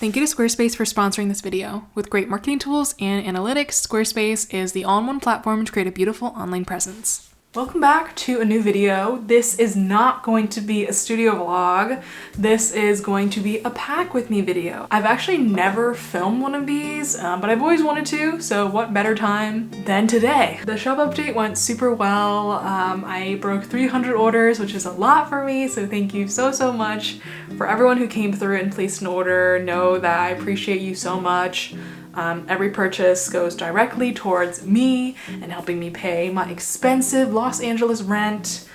Thank you to Squarespace for sponsoring this video. With great marketing tools and analytics, Squarespace is the all-in-one platform to create a beautiful online presence. Welcome back to a new video. This is not going to be a studio vlog. This is going to be a pack with me video. I've actually never filmed one of these, but I've always wanted to, so what better time than today? The shop update went super well. I broke 300 orders, which is a lot for me, so thank you so much for everyone who came through and placed an order. Know that I appreciate you so much. Every purchase goes directly towards me and helping me pay my expensive Los Angeles rent,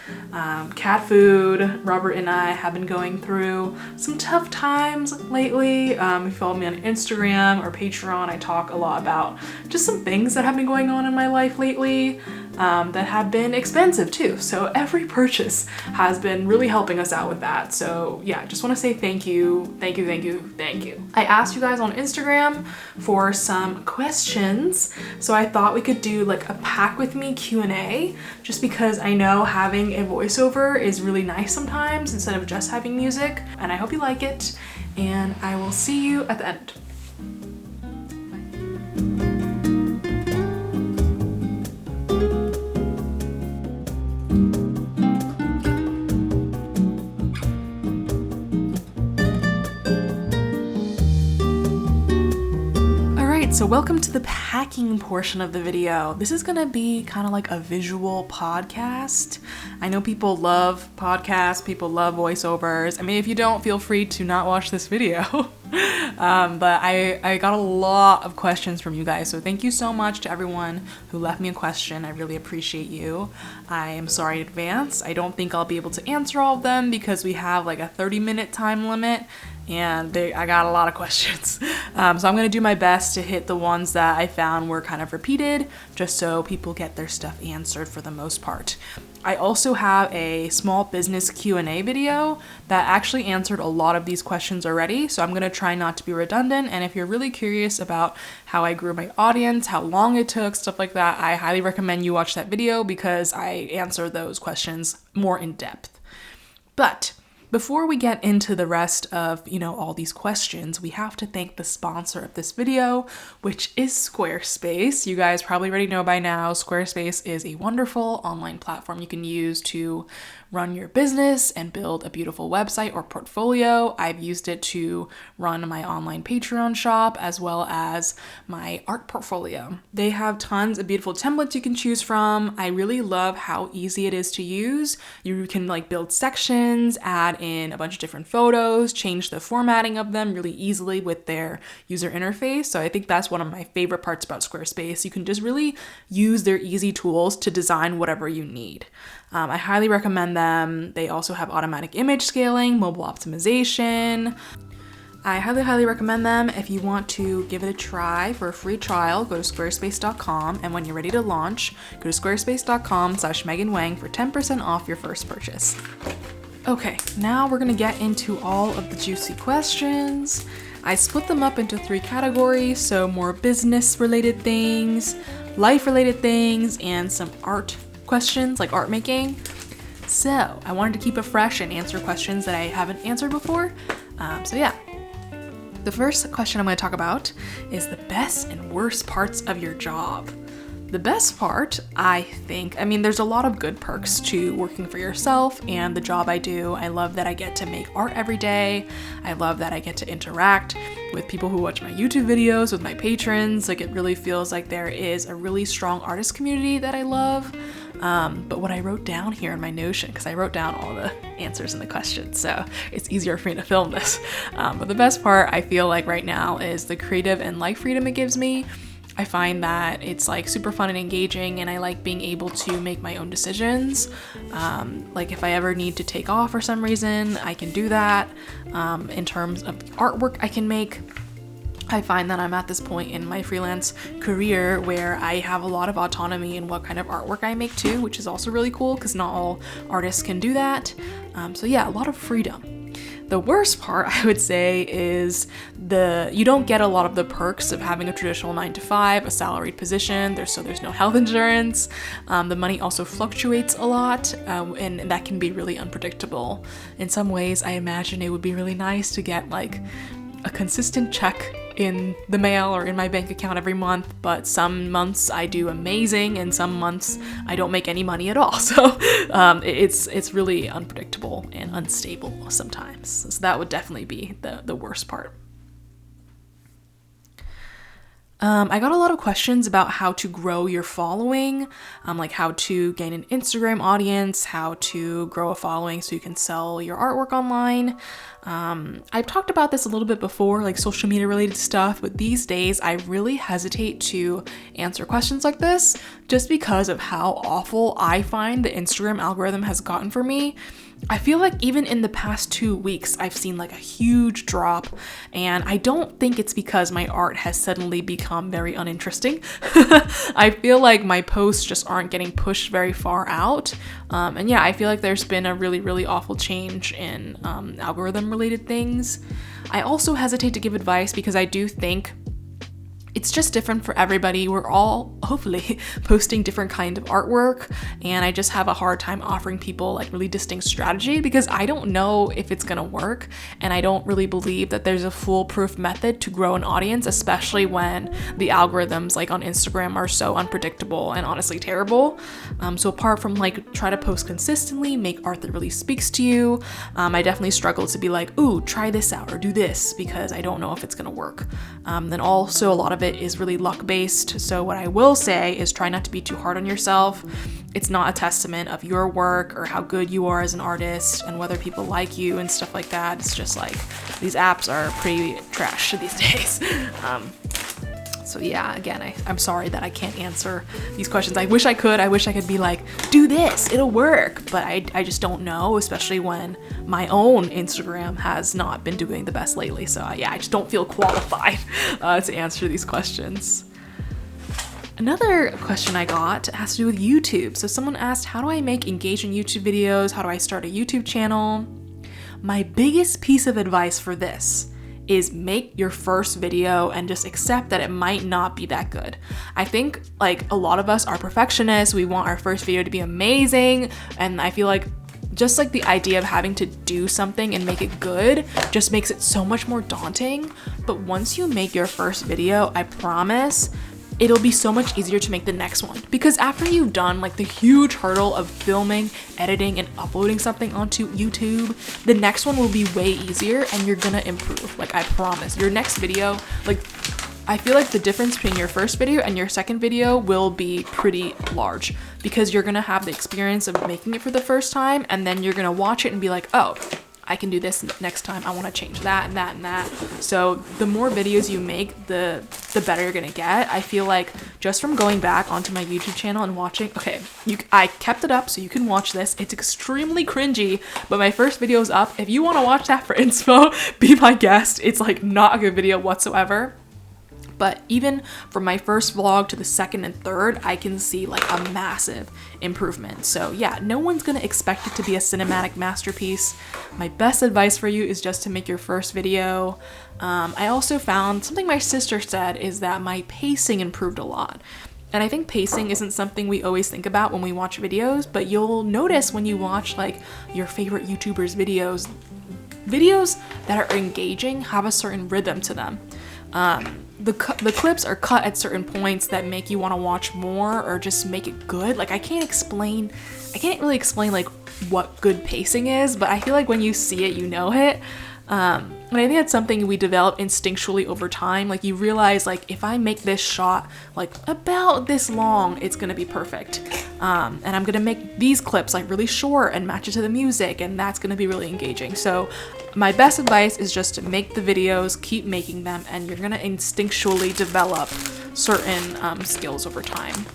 cat food. Robert and I have been going through some tough times lately. If you follow me on Instagram or Patreon, I talk a lot about just some things that have been going on in my life lately that have been expensive too. So every purchase has been really helping us out with that. So yeah, just want to say thank you. I asked you guys on Instagram for some questions, so I thought we could do like a pack with me Q&A, just because I know having a voiceover is really nice sometimes instead of just having music, and I hope you like it, and I will see you at the end. So welcome to the packing portion of the video. This is gonna be kind of like a visual podcast. I know people love podcasts, people love voiceovers. I mean, if you don't, feel free to not watch this video. But I got a lot of questions from you guys, so thank you so much to everyone who left me a question. I really appreciate you. I am sorry in advance. I don't think I'll be able to answer all of them because we have like a 30-minute time limit, and I got a lot of questions. So I'm gonna do my best to hit the ones that I found were kind of repeated, just so people get their stuff answered for the most part. I also have a small business Q&A video that actually answered a lot of these questions already, so I'm gonna try not to be redundant, and if you're really curious about how I grew my audience, how long it took, stuff like that, I highly recommend you watch that video because I answer those questions more in depth. But before we get into the rest of, all these questions, we have to thank the sponsor of this video, which is Squarespace. You guys probably already know by now, Squarespace is a wonderful online platform you can use to run your business and build a beautiful website or portfolio. I've used it to run my online Patreon shop as well as my art portfolio. They have tons of beautiful templates you can choose from. I really love how easy it is to use. You can build sections, add in a bunch of different photos, change the formatting of them really easily with their user interface. So I think that's one of my favorite parts about Squarespace. You can just really use their easy tools to design whatever you need. I highly recommend them. They also have automatic image scaling, mobile optimization. I highly recommend them. If you want to give it a try for a free trial, go to squarespace.com, and when you're ready to launch, go to squarespace.com/Megan Wang for 10% off your first purchase. Okay, now we're gonna get into all of the juicy questions. I split them up into 3 categories, so more business related things, life related things, and some art questions like art making. So I wanted to keep it fresh and answer questions that I haven't answered before. So yeah. The first question I'm going to talk about is the best and worst parts of your job. The best part, I think, there's a lot of good perks to working for yourself and the job I do. I love that I get to make art every day. I love that I get to interact with people who watch my YouTube videos, with my patrons. It really feels like there is a really strong artist community that I love. But what I wrote down here in my Notion, because I wrote down all the answers in the questions, so it's easier for me to film this. But the best part I feel like right now is the creative and life freedom it gives me. I find that it's super fun and engaging, and I like being able to make my own decisions. If I ever need to take off for some reason, I can do that. In terms of artwork I can make, I find that I'm at this point in my freelance career where I have a lot of autonomy in what kind of artwork I make too, which is also really cool because not all artists can do that. So yeah, a lot of freedom. The worst part, I would say, is you don't get a lot of the perks of having a traditional 9-to-5, a salaried position. There's no health insurance. The money also fluctuates a lot, and that can be really unpredictable. In some ways, I imagine it would be really nice to get a consistent check in the mail or in my bank account every month, but some months I do amazing and some months I don't make any money at all. So it's really unpredictable and unstable sometimes. So that would definitely be the worst part. I got a lot of questions about how to grow your following, like how to gain an Instagram audience, how to grow a following so you can sell your artwork online. I've talked about this a little bit before, like social media related stuff, but these days I really hesitate to answer questions like this just because of how awful I find the Instagram algorithm has gotten for me. I feel like even in the past 2 weeks, I've seen like a huge drop, and I don't think it's because my art has suddenly become very uninteresting. I feel like my posts just aren't getting pushed very far out. And yeah, I feel like there's been a really, really awful change in algorithm related things. I also hesitate to give advice because I do think it's just different for everybody. We're all hopefully posting different kind of artwork, and I just have a hard time offering people like really distinct strategy because I don't know if it's gonna work, and I don't really believe that there's a foolproof method to grow an audience, especially when the algorithms like on Instagram are so unpredictable and honestly terrible. So apart from like try to post consistently, make art that really speaks to you, I definitely struggle to be like, ooh, try this out or do this, because I don't know if it's gonna work. Then also a lot of it is really luck based. So what I will say is try not to be too hard on yourself. It's not a testament of your work or how good you are as an artist and whether people like you and stuff like that. It's just like these apps are pretty trash these days. So yeah, again, I'm sorry that I can't answer these questions. I wish I could. I wish I could be like, do this, it'll work. But I just don't know, especially when my own Instagram has not been doing the best lately. So yeah, I just don't feel qualified to answer these questions. Another question I got has to do with YouTube. So someone asked, how do I make engaging YouTube videos? How do I start a YouTube channel? My biggest piece of advice for this is make your first video and just accept that it might not be that good. I think like a lot of us are perfectionists. We want our first video to be amazing. And I feel like just like the idea of having to do something and make it good just makes it so much more daunting. But once you make your first video, I promise it'll be so much easier to make the next one, because after you've done like the huge hurdle of filming, editing, and uploading something onto YouTube, the next one will be way easier and you're gonna improve. Like I promise, your next video, like I feel like the difference between your first video and your second video will be pretty large, because you're gonna have the experience of making it for the first time, and then you're gonna watch it and be like, oh, I can do this next time. I want to change that and that and that. So the more videos you make, the better you're gonna get. I feel like just from going back onto my YouTube channel and watching, okay, I kept it up so you can watch this. It's extremely cringy, but my first video is up. If you want to watch that for inspo, be my guest. It's like not a good video whatsoever. But even from my first vlog to the second and third, I can see like a massive improvement. So yeah, no one's gonna expect it to be a cinematic masterpiece. My best advice for you is just to make your first video. I also found something my sister said is that my pacing improved a lot. And I think pacing isn't something we always think about when we watch videos, but you'll notice when you watch like your favorite YouTubers' videos that are engaging have a certain rhythm to them. The clips are cut at certain points that make you want to watch more or just make it good. Like I can't really explain like what good pacing is, but I feel like when you see it, you know it. And I think that's something we develop instinctually over time. Like you realize like if I make this shot like about this long, it's gonna be perfect. And I'm gonna make these clips like really short and match it to the music, and that's gonna be really engaging. So my best advice is just to make the videos, keep making them, and you're gonna instinctually develop certain skills over time.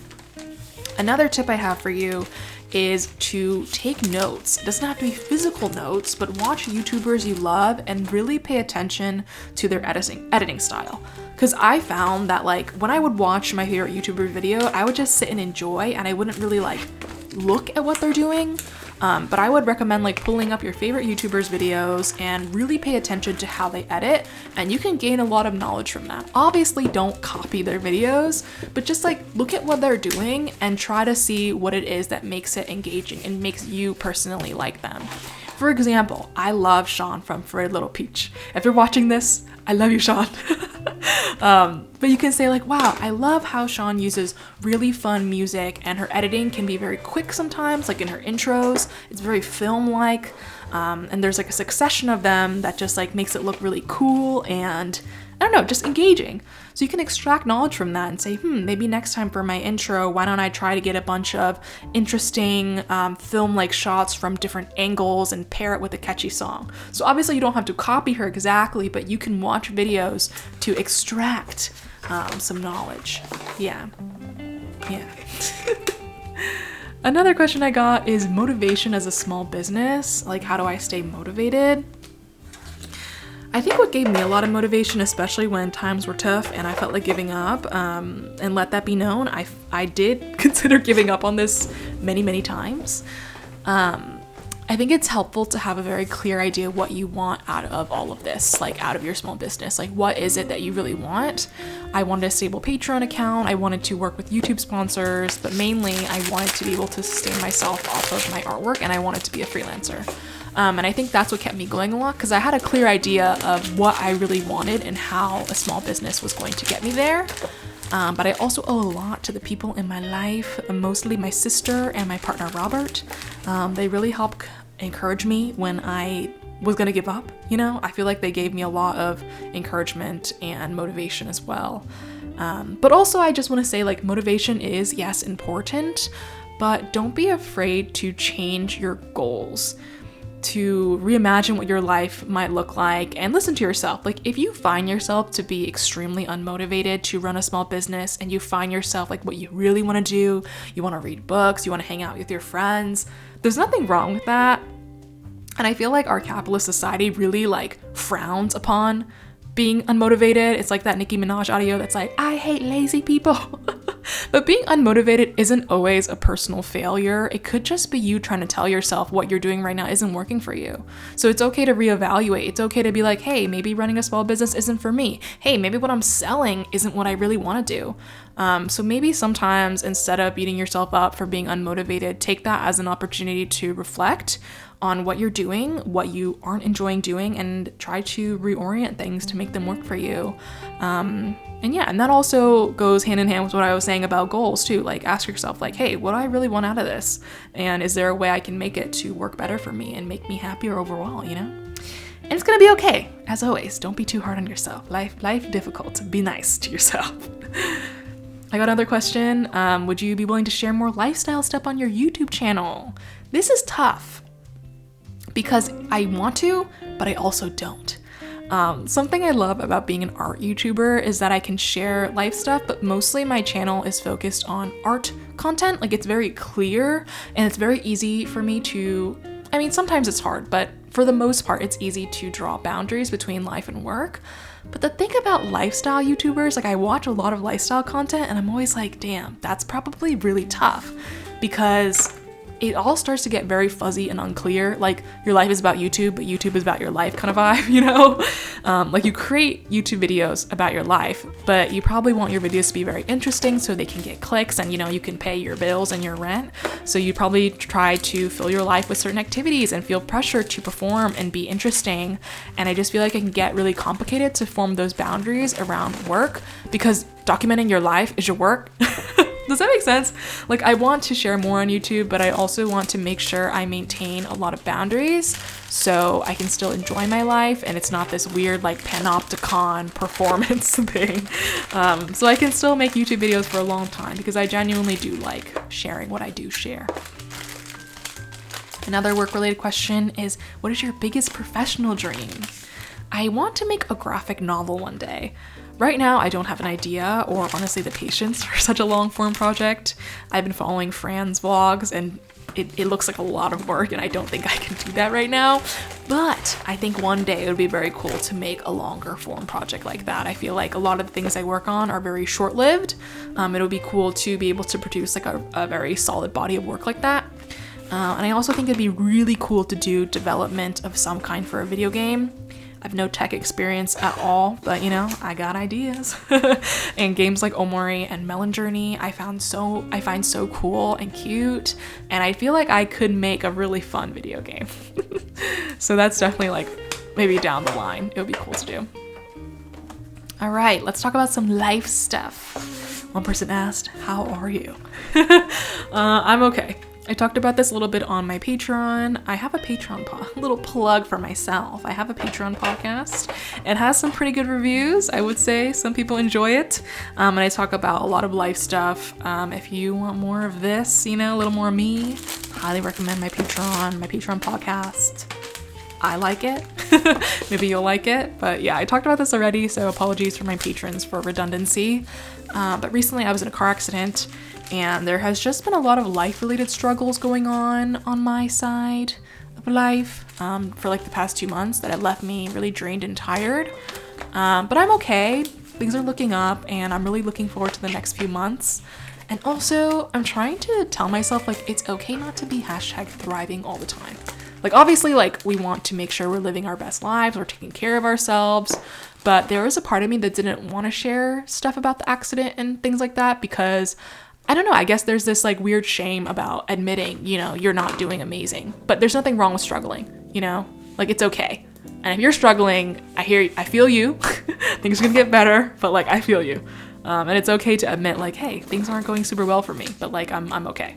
Another tip I have for you is to take notes. It doesn't have to be physical notes, but watch YouTubers you love and really pay attention to their editing style. Because I found that like when I would watch my favorite YouTuber video, I would just sit and enjoy, and I wouldn't really like look at what they're doing. But I would recommend like pulling up your favorite YouTubers videos and really pay attention to how they edit, and you can gain a lot of knowledge from that. Obviously don't copy their videos, but just like look at what they're doing and try to see what it is that makes it engaging and makes you personally like them. For example, I love Sean from For a Little Peach. If you're watching this, I love you, Sean. But you can say like, wow, I love how Sean uses really fun music, and her editing can be very quick sometimes, like in her intros. It's very film-like, and there's like a succession of them that just like makes it look really cool and, I don't know, just engaging. So you can extract knowledge from that and say, maybe next time for my intro, why don't I try to get a bunch of interesting film-like shots from different angles and pair it with a catchy song. So obviously you don't have to copy her exactly, but you can watch videos to extract some knowledge. Yeah. Another question I got is motivation as a small business. Like, how do I stay motivated? I think what gave me a lot of motivation, especially when times were tough and I felt like giving up, and let that be known, I did consider giving up on this many times. I think it's helpful to have a very clear idea what you want out of all of this, like out of your small business. Like, what is it that you really want? I wanted a stable Patreon account. I wanted to work with YouTube sponsors, but mainly I wanted to be able to sustain myself off of my artwork, and I wanted to be a freelancer. And I think that's what kept me going a lot, because I had a clear idea of what I really wanted and how a small business was going to get me there. But I also owe a lot to the people in my life, mostly my sister and my partner Robert. They really helped encourage me when I was gonna give up, you know? I feel like they gave me a lot of encouragement and motivation as well. But also I just wanna say, like, motivation is, yes, important, but don't be afraid to change your goals, to reimagine what your life might look like, and listen to yourself. Like, if you find yourself to be extremely unmotivated to run a small business, and you find yourself like what you really want to do, you want to read books, you want to hang out with your friends, there's nothing wrong with that. And I feel like our capitalist society really like frowns upon being unmotivated. It's like that Nicki Minaj audio that's like, I hate lazy people. But being unmotivated isn't always a personal failure. It could just be you trying to tell yourself what you're doing right now isn't working for you. So it's okay to reevaluate. It's okay to be like, hey, maybe running a small business isn't for me. Hey, maybe what I'm selling isn't what I really want to do. So maybe sometimes instead of beating yourself up for being unmotivated, take that as an opportunity to reflect on what you're doing, what you aren't enjoying doing, and try to reorient things to make them work for you. And that also goes hand in hand with what I was saying about goals too. Like, ask yourself like, hey, what do I really want out of this? And is there a way I can make it to work better for me and make me happier overall, you know? And it's gonna be okay. As always, don't be too hard on yourself. Life difficult. Be nice to yourself. I got another question. Would you be willing to share more lifestyle stuff on your YouTube channel? This is tough because I want to, but I also don't. Something I love about being an art YouTuber is that I can share life stuff, but mostly my channel is focused on art content. Like, it's very clear and it's very easy for me to, I mean, sometimes it's hard, but for the most part, it's easy to draw boundaries between life and work. But the thing about lifestyle YouTubers, like, I watch a lot of lifestyle content and I'm always like, damn, that's probably really tough, because it all starts to get very fuzzy and unclear. Like, your life is about YouTube, but YouTube is about your life kind of vibe, you know? Like, you create YouTube videos about your life, but you probably want your videos to be very interesting so they can get clicks and, you know, you can pay your bills and your rent. So you probably try to fill your life with certain activities and feel pressure to perform and be interesting. And I just feel like it can get really complicated to form those boundaries around work, because documenting your life is your work. Does that make sense? Like, I want to share more on YouTube, but I also want to make sure I maintain a lot of boundaries so I can still enjoy my life and it's not this weird like panopticon performance thing. So I can still make YouTube videos for a long time, because I genuinely do like sharing what I do share. Another work-related question is, what is your biggest professional dream? I want to make a graphic novel one day. Right now, I don't have an idea or honestly the patience for such a long form project. I've been following Fran's vlogs and it looks like a lot of work and I don't think I can do that right now. But I think one day it would be very cool to make a longer form project like that. I feel like a lot of the things I work on are very short-lived. It would be cool to be able to produce like a very solid body of work like that. And I also think it'd be really cool to do development of some kind for a video game. I've no tech experience at all, but you know, I got ideas. And games like Omori and Melon Journey, I find so cool and cute, and I feel like I could make a really fun video game. So that's definitely like maybe down the line. It would be cool to do. All right, let's talk about some life stuff. One person asked, how are you? I'm okay. I talked about this a little bit on my Patreon. I have a Patreon little plug for myself. I have a Patreon podcast. It has some pretty good reviews, I would say. Some people enjoy it. And I talk about a lot of life stuff. If you want more of this, you know, a little more of me, highly recommend my Patreon podcast. I like it. Maybe you'll like it. But yeah, I talked about this already, so apologies for my patrons for redundancy. But recently I was in a car accident, and there has just been a lot of life-related struggles going on my side of life for like the past 2 months that had left me really drained and tired. But I'm okay. Things are looking up, and I'm really looking forward to the next few months. And also, I'm trying to tell myself like it's okay not to be #thriving all the time. Like obviously, like we want to make sure we're living our best lives, we're taking care of ourselves. But there was a part of me that didn't want to share stuff about the accident and things like that because I don't know, I guess there's this like weird shame about admitting, you know, you're not doing amazing. But there's nothing wrong with struggling, you know? Like it's okay. And if you're struggling, I feel you. Things are gonna get better, but like I feel you. And it's okay to admit like, hey, things aren't going super well for me, but like I'm okay.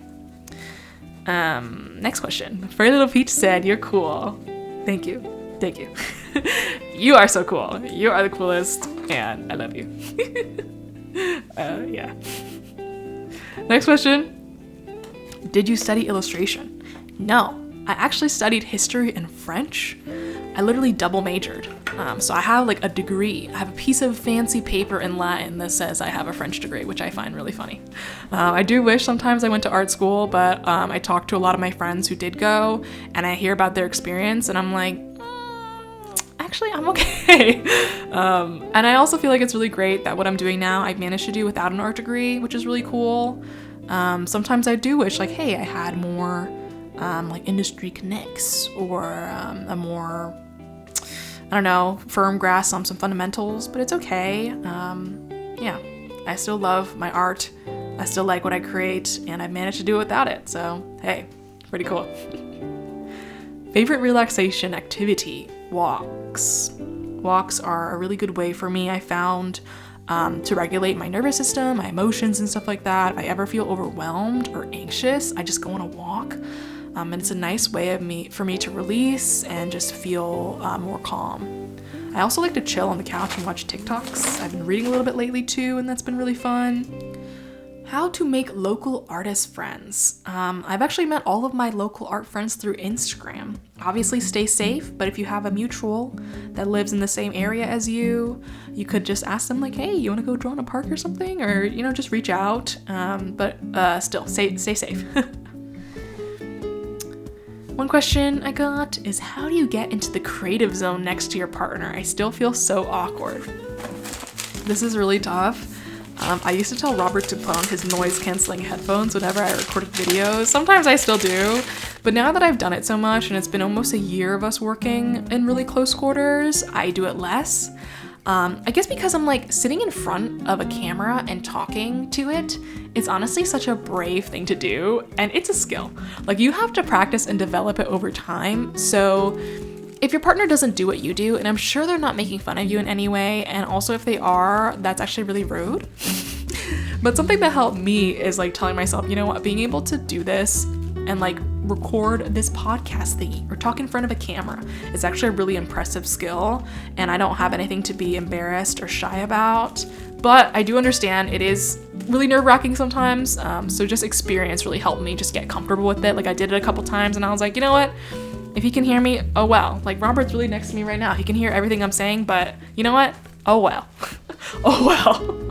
Next question. Furry Little Peach said, you're cool. Thank you. You are so cool. You are the coolest, and I love you. Yeah. Next question. Did you study illustration? No, I actually studied history and French. I literally double majored. So I have like a degree. I have a piece of fancy paper in Latin that says I have a French degree, which I find really funny. I do wish sometimes I went to art school, but I talked to a lot of my friends who did go, and I hear about their experience, and I'm like, actually, I'm okay. And I also feel like it's really great that what I'm doing now, I've managed to do without an art degree, which is really cool. Sometimes I do wish like, hey, I had more like industry connects or a more, I don't know, firm grasp on some fundamentals, but it's okay. Yeah, I still love my art. I still like what I create, and I've managed to do it without it. So, hey, pretty cool. Favorite relaxation activity? Walks. Walks are a really good way for me, I found, to regulate my nervous system, my emotions and stuff like that. If I ever feel overwhelmed or anxious, I just go on a walk. And it's a nice way for me to release and just feel more calm. I also like to chill on the couch and watch TikToks. I've been reading a little bit lately too, and that's been really fun. How to make local artist friends. I've actually met all of my local art friends through Instagram. Obviously stay safe, but if you have a mutual that lives in the same area as you, you could just ask them like, hey, you wanna go draw in a park or something? Or, you know, just reach out, but still, stay safe. One question I got is, how do you get into the creative zone next to your partner? I still feel so awkward. This is really tough. I used to tell Robert to put on his noise-canceling headphones whenever I recorded videos. Sometimes I still do, but now that I've done it so much and it's been almost a year of us working in really close quarters, I do it less. I guess because I'm like sitting in front of a camera and talking to it is honestly such a brave thing to do, and it's a skill. Like you have to practice and develop it over time. So if your partner doesn't do what you do, and I'm sure they're not making fun of you in any way, and also if they are, that's actually really rude. But something that helped me is like telling myself, you know what, being able to do this and like record this podcast thingy or talk in front of a camera is actually a really impressive skill, and I don't have anything to be embarrassed or shy about. But I do understand it is really nerve-wracking sometimes, so just experience really helped me just get comfortable with it. Like I did it a couple times and I was like, you know what? If he can hear me, oh well. Like Robert's really next to me right now. He can hear everything I'm saying, but you know what? Oh well. Oh well.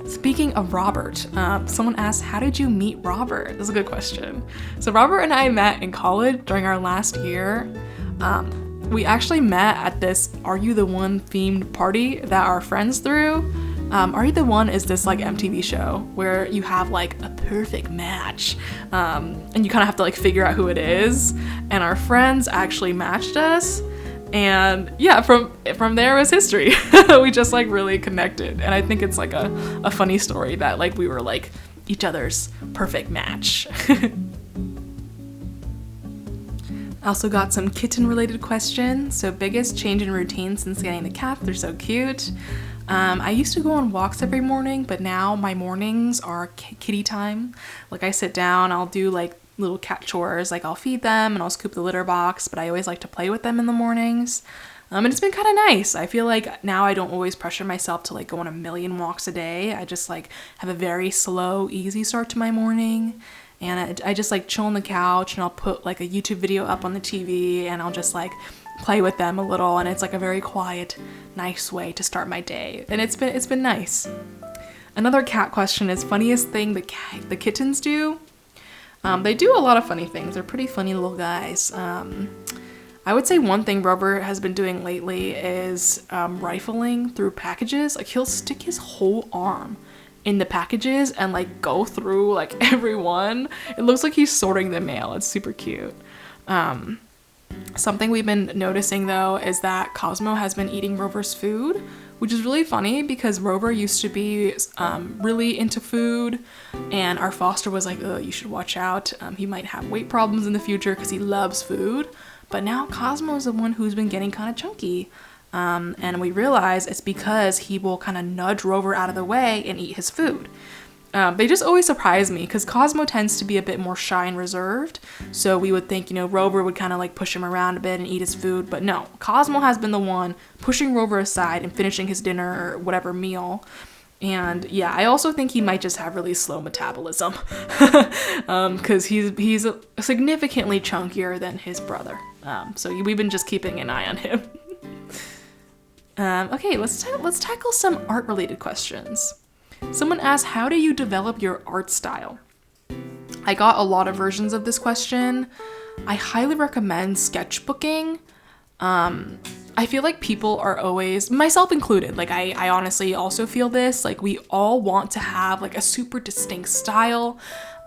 Speaking of Robert, someone asked, how did you meet Robert? That's a good question. So Robert and I met in college during our last year. We actually met at this Are You the One themed party that our friends threw. Are You the One is this like MTV show where you have like a perfect match, and you kind of have to like figure out who it is, and our friends actually matched us, and yeah, from there was history. We just like really connected, and I think it's like a funny story that like we were like each other's perfect match. I also got some kitten related questions. So biggest change in routine since getting the cats, they're so cute. I used to go on walks every morning, but now my mornings are kitty time. Like I sit down, I'll do like little cat chores, like I'll feed them and I'll scoop the litter box, but I always like to play with them in the mornings. And it's been kind of nice. I feel like now I don't always pressure myself to like go on a million walks a day. I just like have a very slow, easy start to my morning. And I just like chill on the couch, and I'll put like a YouTube video up on the TV, and I'll just like play with them a little, and it's like a very quiet, nice way to start my day. And it's been nice. Another cat question is funniest thing the kittens do. They do a lot of funny things. They're pretty funny little guys. I would say one thing Rover has been doing lately is rifling through packages. Like he'll stick his whole arm in the packages and like go through like every one. It looks like he's sorting the mail. It's super cute. Something we've been noticing though is that Cosmo has been eating Rover's food, which is really funny because Rover used to be really into food, and our foster was like, oh, you should watch out. He might have weight problems in the future because he loves food. But now Cosmo is the one who's been getting kind of chunky. And we realize it's because he will kind of nudge Rover out of the way and eat his food. They just always surprise me because Cosmo tends to be a bit more shy and reserved. So we would think, Rover would kind of like push him around a bit and eat his food. But no, Cosmo has been the one pushing Rover aside and finishing his dinner or whatever meal. And yeah, I also think he might just have really slow metabolism because he's significantly chunkier than his brother. So we've been just keeping an eye on him. Okay, let's tackle some art-related questions. Someone asked, how do you develop your art style? I got a lot of versions of this question. I highly recommend sketchbooking. I feel like people are always, myself included, like I honestly also feel this, like we all want to have like a super distinct style.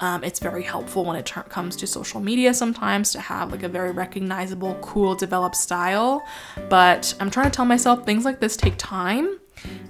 It's very helpful when it comes to social media sometimes to have like a very recognizable, cool, developed style. But I'm trying to tell myself things like this take time,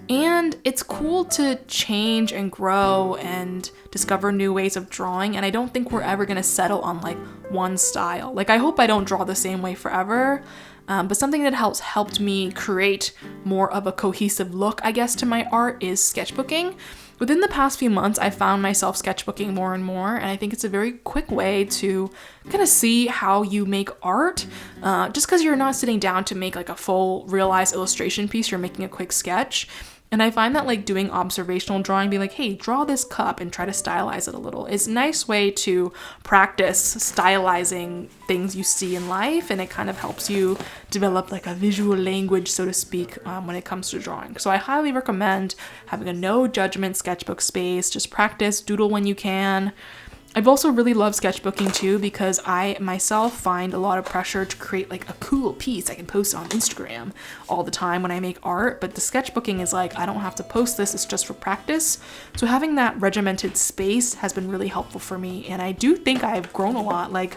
and it's cool to change and grow and discover new ways of drawing. And I don't think we're ever gonna settle on like one style. Like I hope I don't draw the same way forever. But something that helped me create more of a cohesive look, I guess, to my art is sketchbooking. Within the past few months, I found myself sketchbooking more and more, and I think it's a very quick way to kind of see how you make art. Just because you're not sitting down to make like a full realized illustration piece, you're making a quick sketch. And I find that like doing observational drawing, being like, hey, draw this cup and try to stylize it a little, is a nice way to practice stylizing things you see in life. And it kind of helps you develop like a visual language, so to speak, when it comes to drawing. So I highly recommend having a no judgment sketchbook space. Just practice, doodle when you can. I've also really loved sketchbooking too because I myself find a lot of pressure to create like a cool piece I can post on Instagram all the time when I make art, but the sketchbooking is like, I don't have to post this, it's just for practice. So having that regimented space has been really helpful for me, and I do think I've grown a lot. Like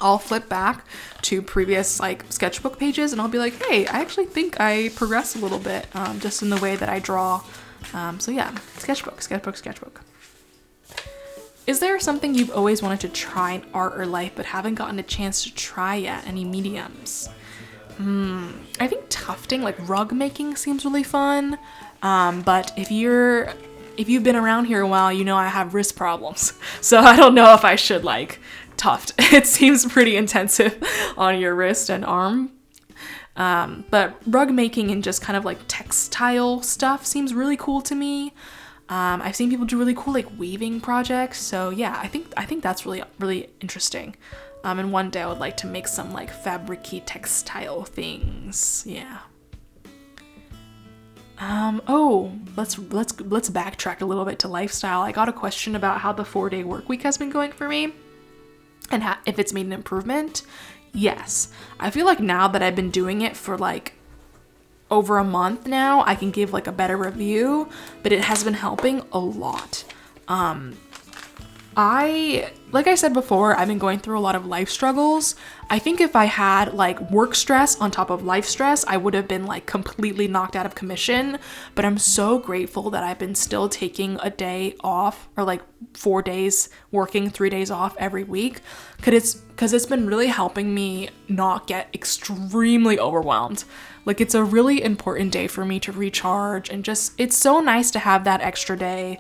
I'll flip back to previous like sketchbook pages and I'll be like, hey, I actually think I progressed a little bit just in the way that I draw. So yeah, sketchbook. Is there something you've always wanted to try in art or life but haven't gotten a chance to try yet? Any mediums? I think tufting, like rug making, seems really fun. But if you've been around here a while, I have wrist problems. So I don't know if I should like tuft. It seems pretty intensive on your wrist and arm. But rug making and just kind of like textile stuff seems really cool to me. I've seen people do really cool like weaving projects, so yeah, I think that's really, really interesting. And one day I would like to make some like fabric-y textile things. Yeah. Let's backtrack a little bit to lifestyle. I got a question about how the 4-day work week has been going for me and if it's made an improvement. Yes. I feel like now that I've been doing it for like over a month now, I can give like a better review, but it has been helping a lot. Like I said before, I've been going through a lot of life struggles. I think if I had like work stress on top of life stress, I would have been like completely knocked out of commission. But I'm so grateful that I've been still taking a day off, or like 4 days working, 3 days off every week. Because it's been really helping me not get extremely overwhelmed. Like, it's a really important day for me to recharge, and just, it's so nice to have that extra day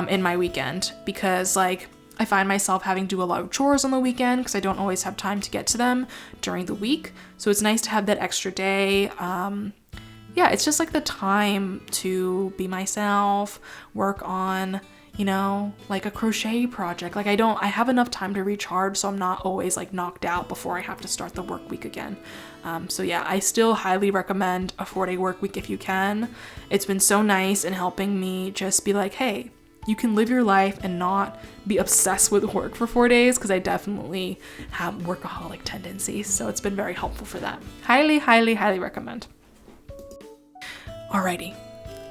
in my weekend, because like I find myself having to do a lot of chores on the weekend because I don't always have time to get to them during the week. So it's nice to have that extra day. Yeah, it's just like the time to be myself, work on, you know, like a crochet project. Like I have enough time to recharge, so I'm not always like knocked out before I have to start the work week again. So yeah, I still highly recommend a 4-day work week if you can. It's been so nice in helping me just be like, hey, you can live your life and not be obsessed with work for 4 days, because I definitely have workaholic tendencies. So it's been very helpful for that. Highly, highly, highly recommend. Alrighty.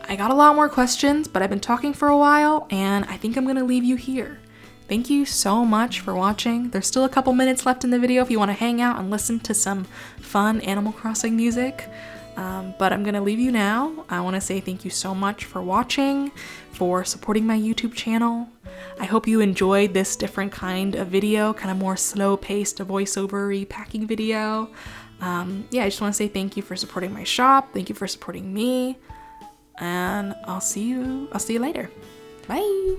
I got a lot more questions, but I've been talking for a while, and I think I'm gonna leave you here. Thank you so much for watching. There's still a couple minutes left in the video if you want to hang out and listen to some fun Animal Crossing music. But I'm gonna leave you now. I want to say thank you so much for watching, for supporting my YouTube channel. I hope you enjoyed this different kind of video, kind of more slow-paced, voiceover-y packing video. Yeah, I just want to say thank you for supporting my shop. Thank you for supporting me, and I'll see you later. Bye.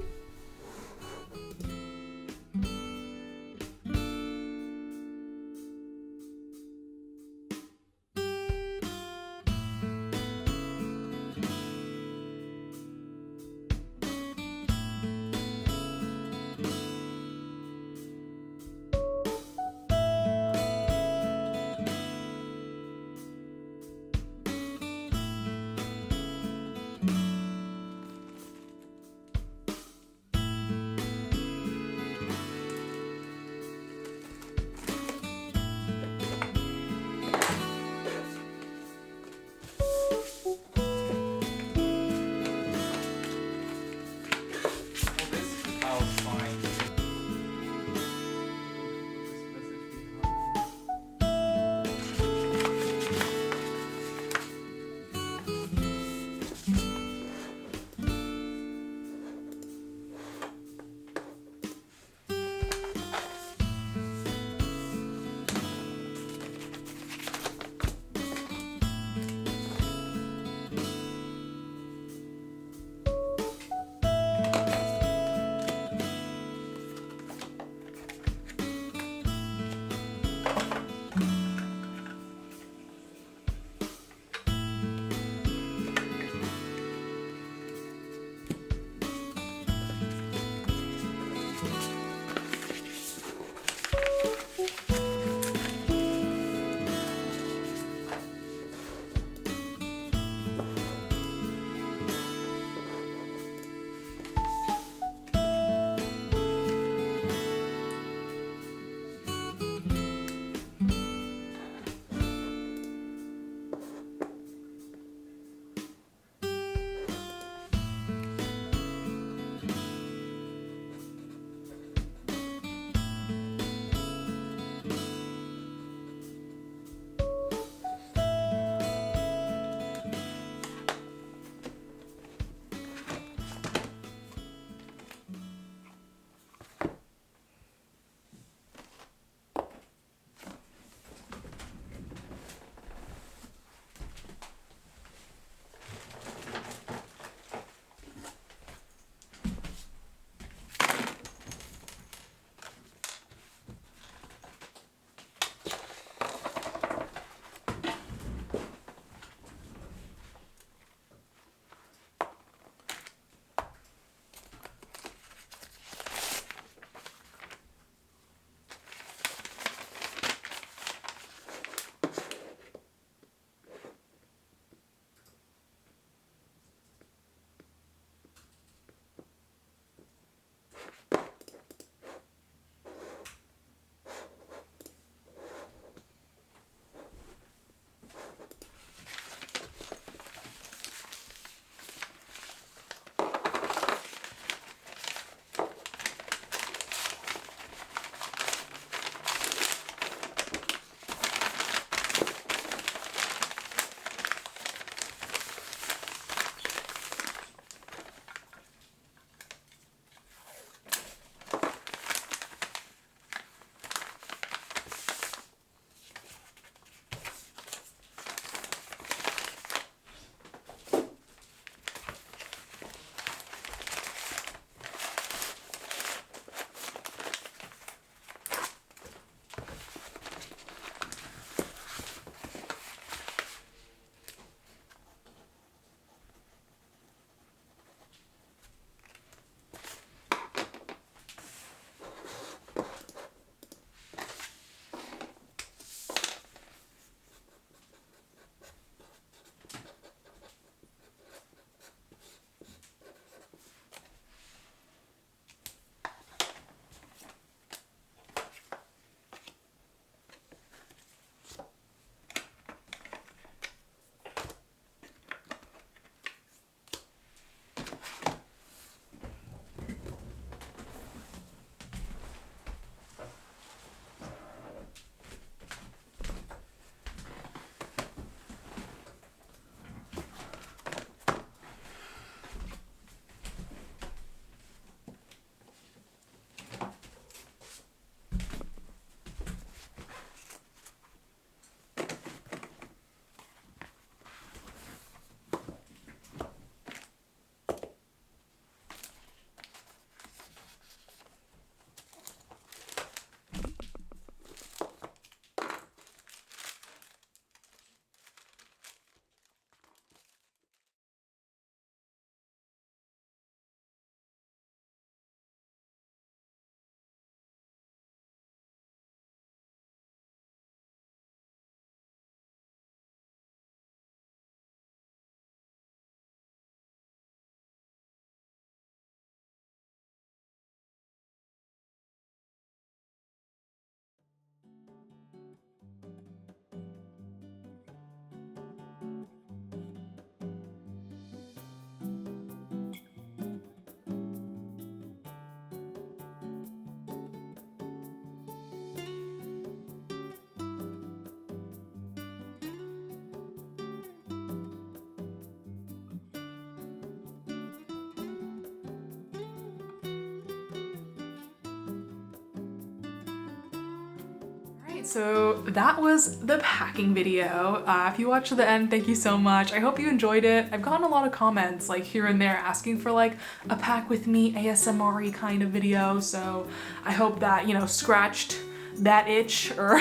So that was the packing video. If you watched to the end, thank you so much. I hope you enjoyed it. I've gotten a lot of comments like here and there asking for like a pack with me ASMR-y kind of video. So I hope that, you know, scratched that itch, or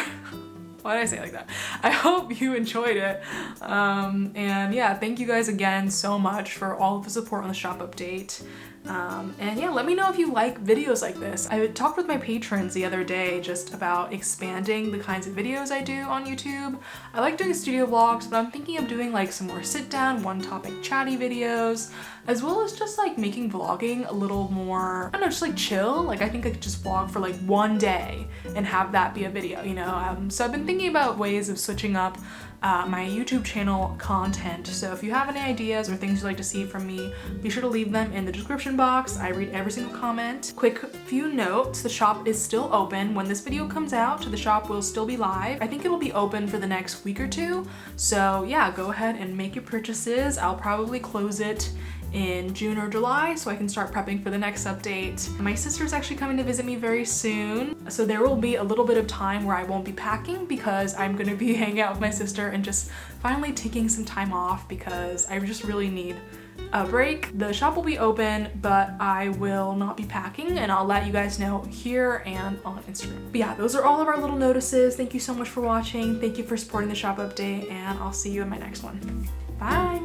why did I say it like that? I hope you enjoyed it. And yeah, thank you guys again so much for all of the support on the shop update. And yeah, let me know if you like videos like this. I talked with my patrons the other day just about expanding the kinds of videos I do on YouTube. I like doing studio vlogs, but I'm thinking of doing like some more sit down, one topic chatty videos, as well as just like making vlogging a little more, I don't know, just like chill. Like I think I could just vlog for like one day and have that be a video, you know? So I've been thinking about ways of switching up my YouTube channel content. So if you have any ideas or things you'd like to see from me, be sure to leave them in the description box. I read every single comment. Quick few notes, the shop is still open. When this video comes out, the shop will still be live. I think it'll be open for the next week or two. So yeah, go ahead and make your purchases. I'll probably close it in June or July so I can start prepping for the next update. My sister's actually coming to visit me very soon, so there will be a little bit of time where I won't be packing because I'm gonna be hanging out with my sister and just finally taking some time off because I just really need a break. The shop will be open, but I will not be packing, and I'll let you guys know here and on Instagram. But yeah, those are all of our little notices. Thank you so much for watching. Thank you for supporting the shop update, and I'll see you in my next one. Bye.